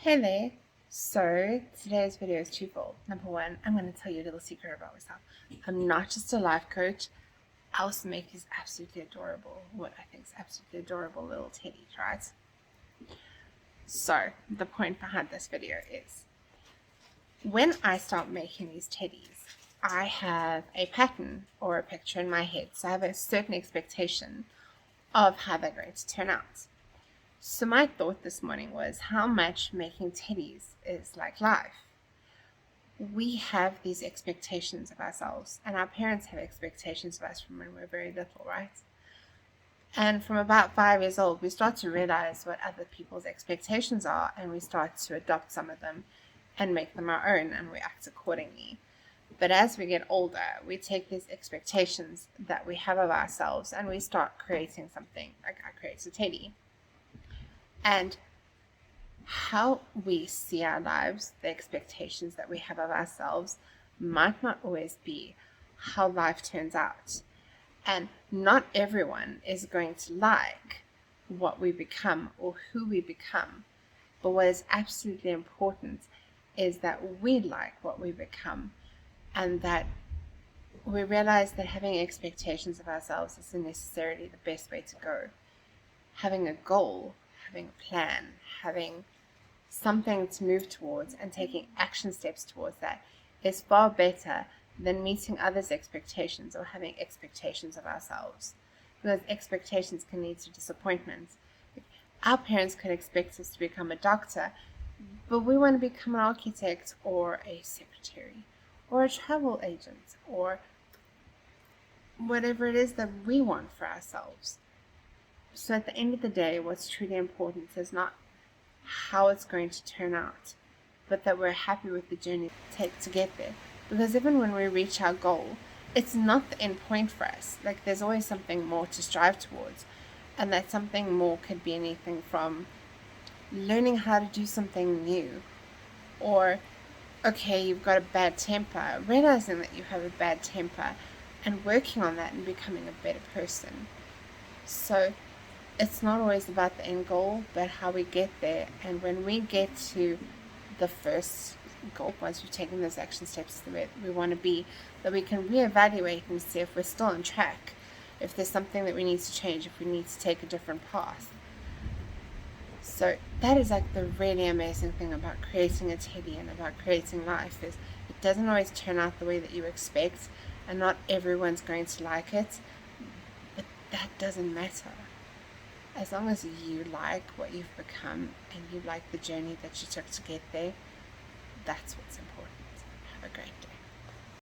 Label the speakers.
Speaker 1: Hey there. So today's video is twofold. Number one, I'm going to tell you a little secret about myself. I'm not just a life coach. I also make these absolutely adorable, what I think is absolutely adorable little teddies, right? So the point behind this video is when I start making these teddies, I have a pattern or a picture in my head. So I have a certain expectation of how they're going to turn out. So my thought this morning was how much making teddies is like life. We have these expectations of ourselves, and our parents have expectations of us from when we're very little, right? And from about 5 years old, we start to realize what other people's expectations are, and we start to adopt some of them and make them our own and react accordingly. But as we get older, we take these expectations that we have of ourselves and we start creating something. Like I create a teddy. And how we see our lives, the expectations that we have of ourselves, might not always be how life turns out. And not everyone is going to like what we become or who we become. But what is absolutely important is that we like what we become, and that we realize that having expectations of ourselves isn't necessarily the best way to go. Having a goal, having a plan, having something to move towards and taking action steps towards that is far better than meeting others' expectations or having expectations of ourselves, because expectations can lead to disappointment. Our parents could expect us to become a doctor, but we want to become an architect or a secretary or a travel agent or whatever it is that we want for ourselves. So at the end of the day, what's truly important is not how it's going to turn out, but that we're happy with the journey it takes to get there. Because even when we reach our goal, it's not the end point for us. Like there's always something more to strive towards, and that something more could be anything from learning how to do something new, or okay, you've got a bad temper, realizing that you have a bad temper and working on that and becoming a better person. So it's not always about the end goal, but how we get there. And when we get to the first goal, once we've taken those action steps to where we want to be, that we can reevaluate and see if we're still on track, if there's something that we need to change, if we need to take a different path. So that is like the really amazing thing about creating a teddy and about creating life, is it doesn't always turn out the way that you expect, and not everyone's going to like it, but that doesn't matter. As long as you like what you've become and you like the journey that you took to get there, that's what's important.